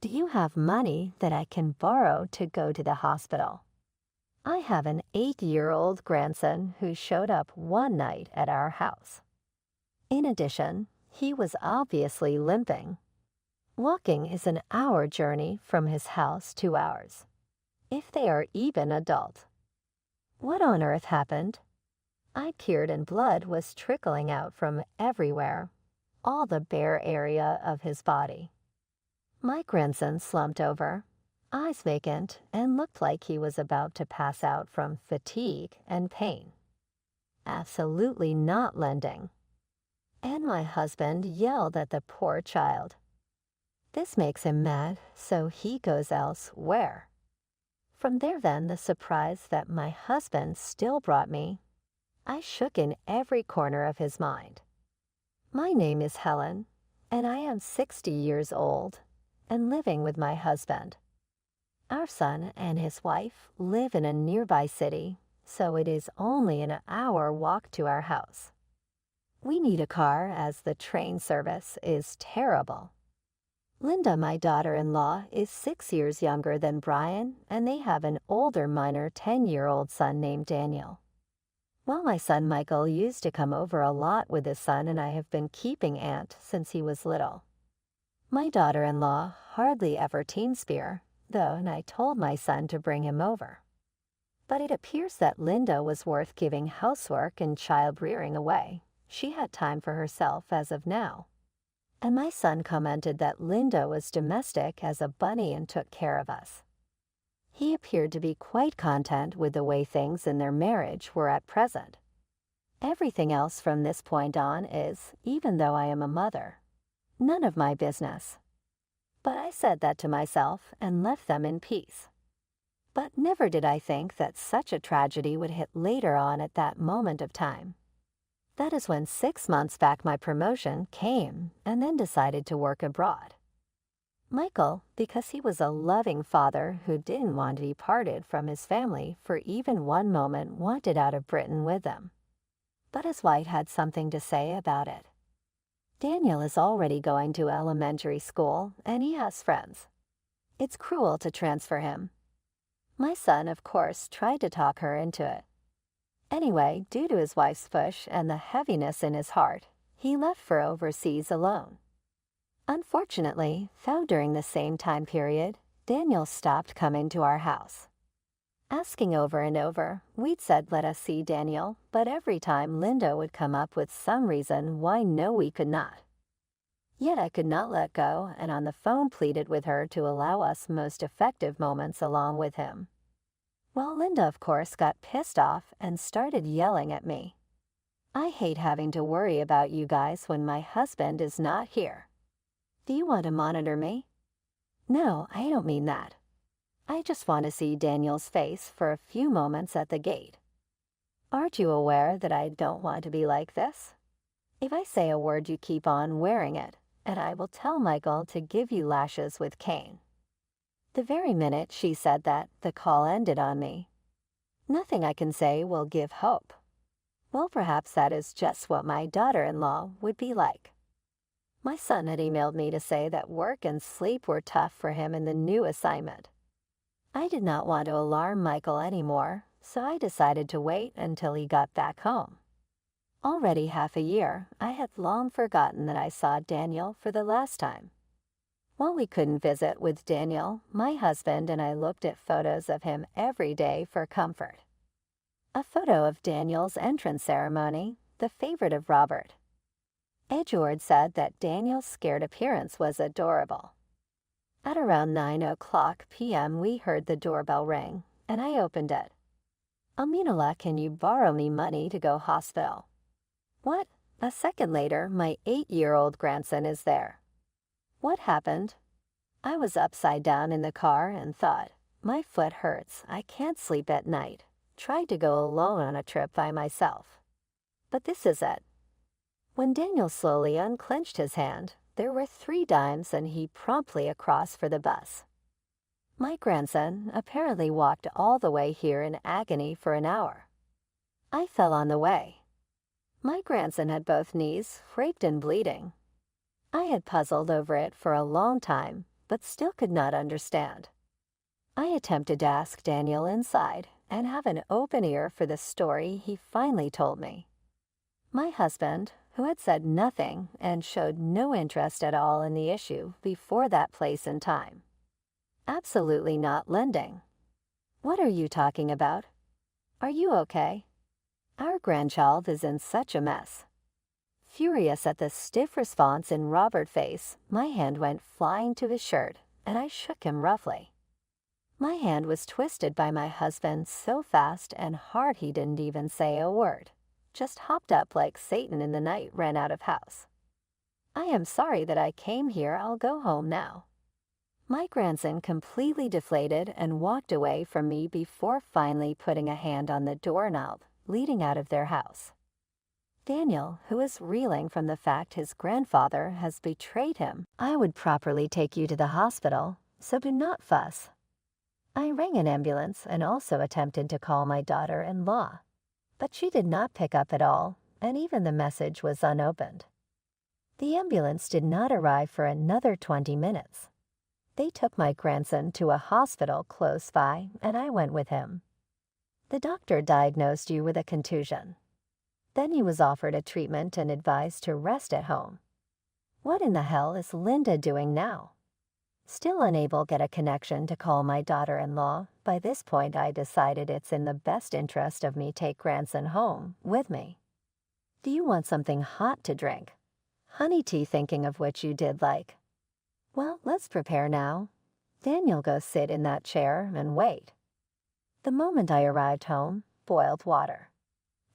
Do you have money that I can borrow to go to the hospital? I have an 8-year-old grandson who showed up one night at our house. In addition, he was obviously limping. Walking is an hour journey from his house to ours, if they are even adult. What on earth happened? I peered and blood was trickling out from everywhere, all the bare area of his body. My grandson slumped over, eyes vacant, and looked like he was about to pass out from fatigue and pain. Absolutely not lending. And my husband yelled at the poor child. This makes him mad, so he goes elsewhere. From there then the surprise that my husband still brought me. I shook in every corner of his mind. My name is Helen, and I am 60 years old and living with my husband. Our son and his wife live in a nearby city, so it is only an hour walk to our house. We need a car as the train service is terrible. Linda, my daughter-in-law, is 6 years younger than Brian, and they have an older minor 10-year-old son named Daniel. Well, my son Michael used to come over a lot with his son, and I have been keeping Aunt since he was little. My daughter-in-law hardly ever teen spear, though, and I told my son to bring him over. But it appears that Linda was worth giving housework and child-rearing away. She had time for herself as of now. And my son commented that Linda was domestic as a bunny and took care of us. He appeared to be quite content with the way things in their marriage were at present. Everything else from this point on is, even though I am a mother, none of my business. But I said that to myself and left them in peace. But never did I think that such a tragedy would hit later on at that moment of time. That is when 6 months back my promotion came and then decided to work abroad. Michael, because he was a loving father who didn't want to be parted from his family for even one moment, wanted out of Britain with them. But his wife had something to say about it. Daniel is already going to elementary school and he has friends. It's cruel to transfer him. My son, of course, tried to talk her into it. Anyway, due to his wife's push and the heaviness in his heart, he left for overseas alone. Unfortunately, found during the same time period, Daniel stopped coming to our house. Asking over and over, we'd said let us see Daniel, but every time Linda would come up with some reason why no we could not. Yet I could not let go, and on the phone pleaded with her to allow us most effective moments along with him. Well, Linda of course got pissed off and started yelling at me. I hate having to worry about you guys when my husband is not here. Do you want to monitor me? No, I don't mean that. I just want to see Daniel's face for a few moments at the gate. Aren't you aware that I don't want to be like this? If I say a word, you keep on wearing it, and I will tell Michael to give you lashes with cane. The very minute she said that, the call ended on me. Nothing I can say will give hope. Well, perhaps that is just what my daughter-in-law would be like. My son had emailed me to say that work and sleep were tough for him in the new assignment. I did not want to alarm Michael anymore, so I decided to wait until he got back home. Already half a year, I had long forgotten that I saw Daniel for the last time. While we couldn't visit with Daniel, my husband and I looked at photos of him every day for comfort. A photo of Daniel's entrance ceremony, the favorite of Robert. Edgeworth said that Daniel's scared appearance was adorable. At around 9:00 p.m. we heard the doorbell ring, and I opened it. Aminullah, can you borrow me money to go hospital? What? A second later, my 8-year-old grandson is there. What happened? I was upside down in the car and thought, my foot hurts, I can't sleep at night. Tried to go alone on a trip by myself. But this is it. When Daniel slowly unclenched his hand, there were 3 dimes and he promptly across for the bus. My grandson apparently walked all the way here in agony for an hour. I fell on the way. My grandson had both knees, raped and bleeding. I had puzzled over it for a long time, but still could not understand. I attempted to ask Daniel inside and have an open ear for the story he finally told me. My husband, who had said nothing and showed no interest at all in the issue before that place and time. Absolutely not lending. What are you talking about? Are you okay? Our grandchild is in such a mess. Furious at the stiff response in Robert's face, my hand went flying to his shirt, and I shook him roughly. My hand was twisted by my husband so fast and hard he didn't even say a word, just hopped up like Satan in the night ran out of house. I am sorry that I came here, I'll go home now. My grandson completely deflated and walked away from me before finally putting a hand on the doorknob leading out of their house. Daniel, who is reeling from the fact his grandfather has betrayed him, I would properly take you to the hospital, so do not fuss. I rang an ambulance and also attempted to call my daughter-in-law, but she did not pick up at all, and even the message was unopened. The ambulance did not arrive for another 20 minutes. They took my grandson to a hospital close by, and I went with him. The doctor diagnosed you with a contusion. Then he was offered a treatment and advised to rest at home. What in the hell is Linda doing now? Still unable to get a connection to call my daughter-in-law, by this point I decided it's in the best interest of me take grandson home with me. Do you want something hot to drink? Honey tea, thinking of which you did like. Well, let's prepare now. Daniel, go sit in that chair and wait. The moment I arrived home, boiled water.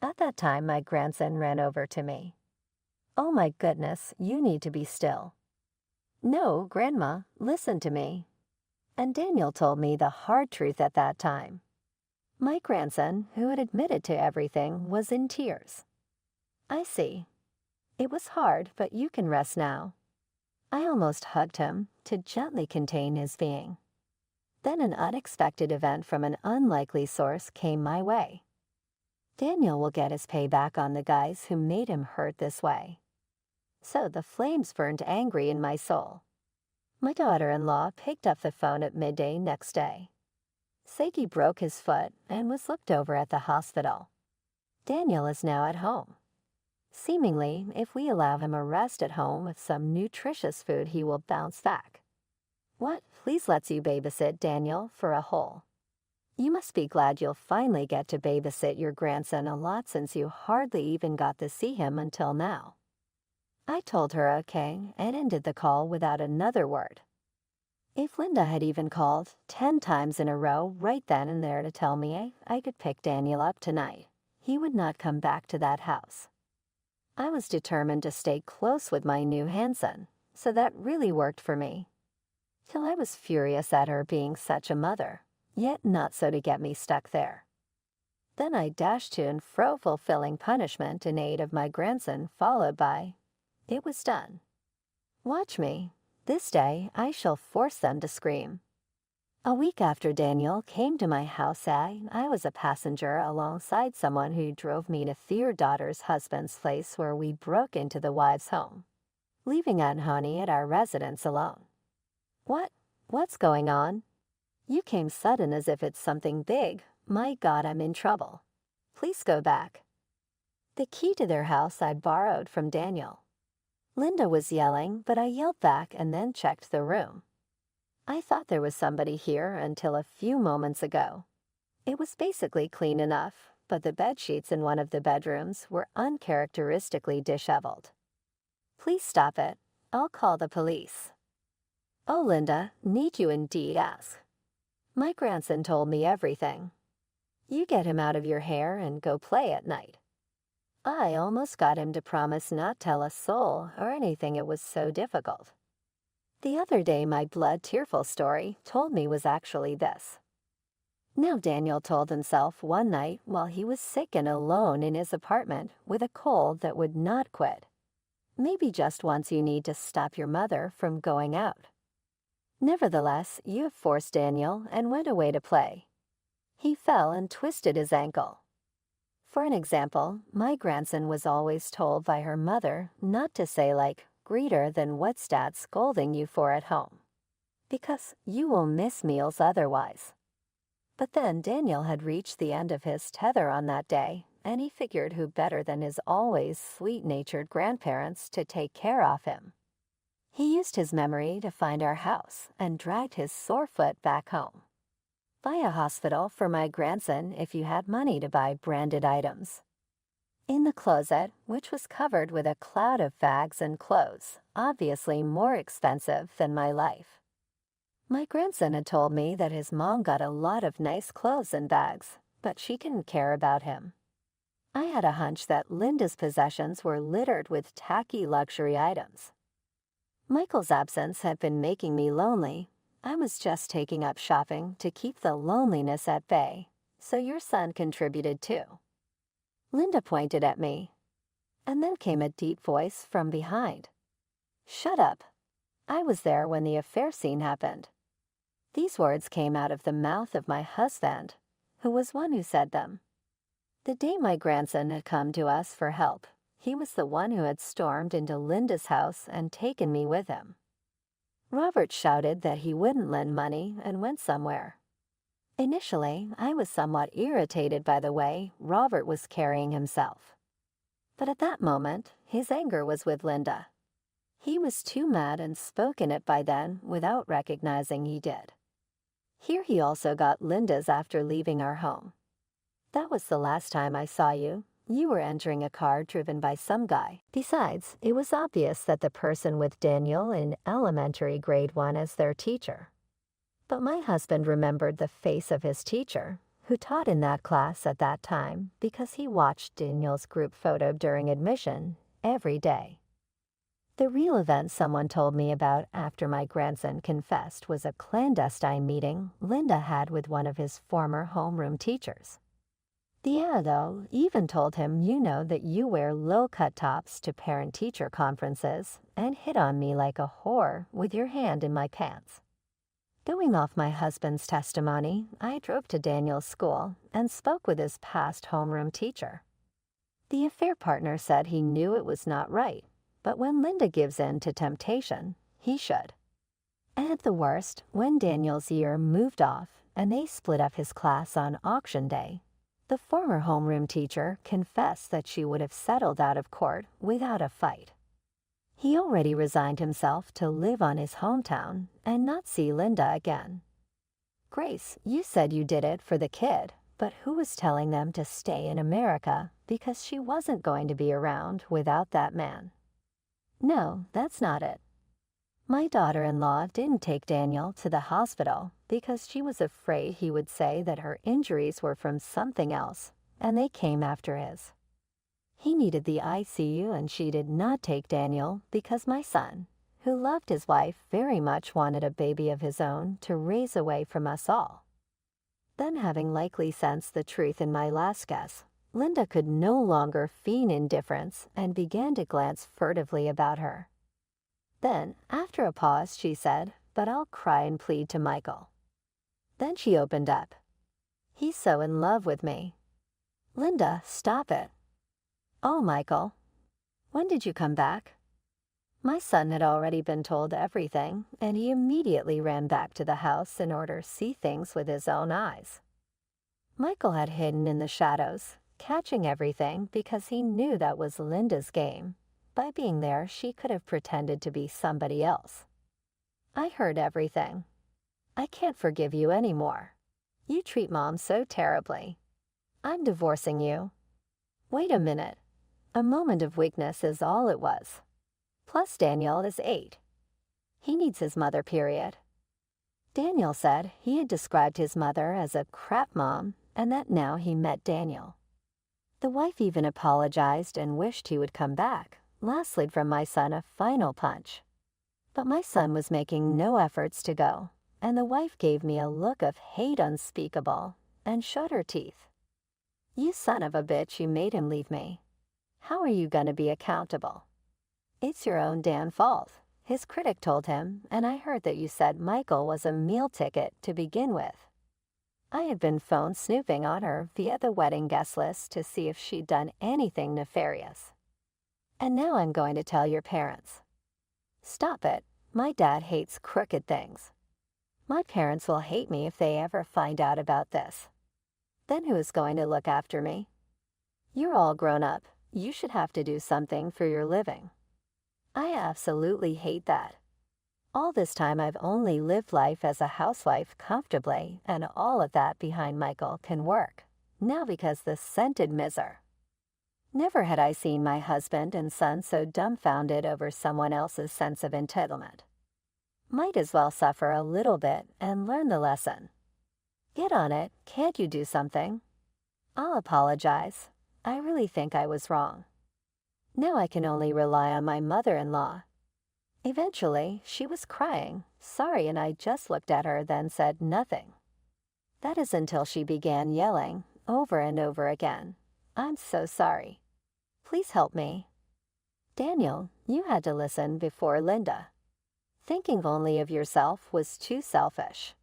At that time, my grandson ran over to me. Oh my goodness, you need to be still. No, Grandma, listen to me. And Daniel told me the hard truth at that time. My grandson, who had admitted to everything, was in tears. I see. It was hard, but you can rest now. I almost hugged him to gently contain his being. Then an unexpected event from an unlikely source came my way. Daniel will get his payback on the guys who made him hurt this way. So the flames burned angry in my soul. My daughter-in-law picked up the phone at midday next day. Sagi broke his foot and was looked over at the hospital. Daniel is now at home. Seemingly, if we allow him a rest at home with some nutritious food, he will bounce back. What please lets you babysit Daniel for a whole? You must be glad you'll finally get to babysit your grandson a lot since you hardly even got to see him until now. I told her okay and ended the call without another word. If Linda had even called 10 times in a row right then and there to tell me I could pick Daniel up tonight, he would not come back to that house. I was determined to stay close with my new Hanson, so that really worked for me. Till I was furious at her being such a mother, yet not so to get me stuck there. Then I dashed to and fro fulfilling punishment in aid of my grandson, followed by, "It was done. Watch me. This day I shall force them to scream." A week after Daniel came to my house, I was a passenger alongside someone who drove me to their daughter's husband's place where we broke into the wife's home, leaving Aunt Honey at our residence alone. What's going on? You came sudden as if it's something big. My God, I'm in trouble. Please go back. The key to their house I borrowed from Daniel. Linda was yelling, but I yelled back and then checked the room. I thought there was somebody here until a few moments ago. It was basically clean enough, but the bed sheets in one of the bedrooms were uncharacteristically disheveled. Please stop it. I'll call the police. Oh, Linda, need you indeed ask. My grandson told me everything. You get him out of your hair and go play at night. I almost got him to promise not tell a soul or anything, it was so difficult. The other day my blood-tearful story told me was actually this. Now Daniel told himself one night while he was sick and alone in his apartment with a cold that would not quit. Maybe just once you need to stop your mother from going out. Nevertheless, you have forced Daniel and went away to play. He fell and twisted his ankle. For an example, my grandson was always told by her mother not to say like, "Greeter than what's Dad scolding you for at home." because you will miss meals otherwise." But then Daniel had reached the end of his tether on that day, and he figured who better than his always sweet-natured grandparents to take care of him. He used his memory to find our house and dragged his sore foot back home. Buy a hospital for my grandson if you had money to buy branded items. In the closet, which was covered with a cloud of bags and clothes, obviously more expensive than my life. My grandson had told me that his mom got a lot of nice clothes and bags, but she didn't care about him. I had a hunch that Linda's possessions were littered with tacky luxury items. Michael's absence had been making me lonely. I was just taking up shopping to keep the loneliness at bay, so your son contributed too. Linda pointed at me, and then came a deep voice from behind. "Shut up. I was there when the affair scene happened." These words came out of the mouth of my husband, who was one who said them. The day my grandson had come to us for help, he was the one who had stormed into Linda's house and taken me with him. Robert shouted that he wouldn't lend money and went somewhere. Initially, I was somewhat irritated by the way Robert was carrying himself. But at that moment, his anger was with Linda. He was too mad and spoken it by then without recognizing he did. Here he also got Linda's after leaving our home. "That was the last time I saw you. You were entering a car driven by some guy." Besides, it was obvious that the person with Daniel in elementary grade 1 as their teacher. But my husband remembered the face of his teacher, who taught in that class at that time because he watched Daniel's group photo during admission every day. The real event someone told me about after my grandson confessed was a clandestine meeting Linda had with one of his former homeroom teachers. The ado even told him that you wear low-cut tops to parent-teacher conferences and hit on me like a whore with your hand in my pants. Going off my husband's testimony, I drove to Daniel's school and spoke with his past homeroom teacher. The affair partner said he knew it was not right, but when Linda gives in to temptation, he should. And at the worst, when Daniel's year moved off and they split up his class on auction day, the former homeroom teacher confessed that she would have settled out of court without a fight. He already resigned himself to live on his hometown and not see Linda again. "Grace, you said you did it for the kid, but who was telling them to stay in America because she wasn't going to be around without that man?" "No, that's not it. My daughter-in-law didn't take Daniel to the hospital because she was afraid he would say that her injuries were from something else, and they came after his. He needed the ICU, and she did not take Daniel because my son, who loved his wife very much, wanted a baby of his own to raise away from us all." Then, having likely sensed the truth in my last guess, Linda could no longer feign indifference and began to glance furtively about her. Then, after a pause, she said, "But I'll cry and plead to Michael." Then she opened up. "He's so in love with me." "Linda, stop it." "Oh, Michael, when did you come back?" My son had already been told everything, and he immediately ran back to the house in order to see things with his own eyes. Michael had hidden in the shadows, catching everything because he knew that was Linda's game. By being there, she could have pretended to be somebody else. "I heard everything. I can't forgive you anymore. You treat Mom so terribly. I'm divorcing you." Wait a minute. A moment of weakness is all it was. Plus Daniel is 8. He needs his mother, period. Daniel said he had described his mother as a crap mom and that now he met Daniel. The wife even apologized and wished he would come back, last slid from my son a final punch. But my son was making no efforts to go, and the wife gave me a look of hate unspeakable and showed her teeth. "You son of a bitch, you made him leave me. How are you going to be accountable?" "It's your own damn fault," his critic told him, "and I heard that you said Michael was a meal ticket to begin with." I had been phone snooping on her via the wedding guest list to see if she'd done anything nefarious. "And now I'm going to tell your parents." "Stop it. My dad hates crooked things." My parents will hate me if they ever find out about this. Then who is going to look after me? You're all grown up. You should have to do something for your living. I absolutely hate that. All this time I've only lived life as a housewife comfortably, and all of that behind Michael can work. Now because the scented miser. Never had I seen my husband and son so dumbfounded over someone else's sense of entitlement. Might as well suffer a little bit and learn the lesson. Get on it, can't you do something? I'll apologize. I really think I was wrong. Now I can only rely on my mother-in-law. Eventually, she was crying, sorry, and I just looked at her, then said nothing. That is until she began yelling, over and over again, "I'm so sorry. Please help me." Daniel, you had to listen before Linda. Thinking only of yourself was too selfish.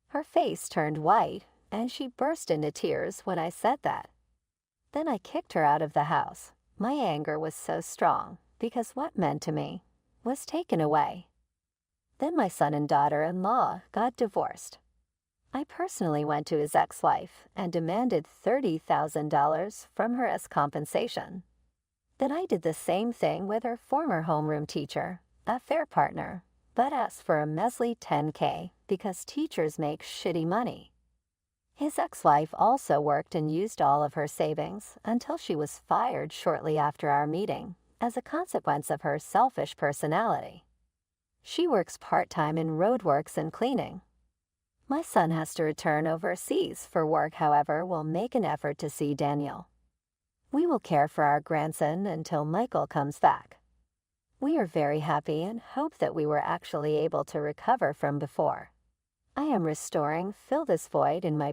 Her face turned white, and she burst into tears when I said that. Then I kicked her out of the house. My anger was so strong, because what meant to me was taken away. Then my son and daughter-in-law got divorced. I personally went to his ex-wife and demanded $30,000 from her as compensation. Then I did the same thing with her former homeroom teacher, a fair partner, but asked for a measly $10K because teachers make shitty money. His ex-wife also worked and used all of her savings until she was fired shortly after our meeting as a consequence of her selfish personality. She works part-time in roadworks and cleaning. My son has to return overseas for work, however, will make an effort to see Daniel. We will care for our grandson until Michael comes back. We are very happy and hope that we were actually able to recover from before. I am restoring, fill this void in my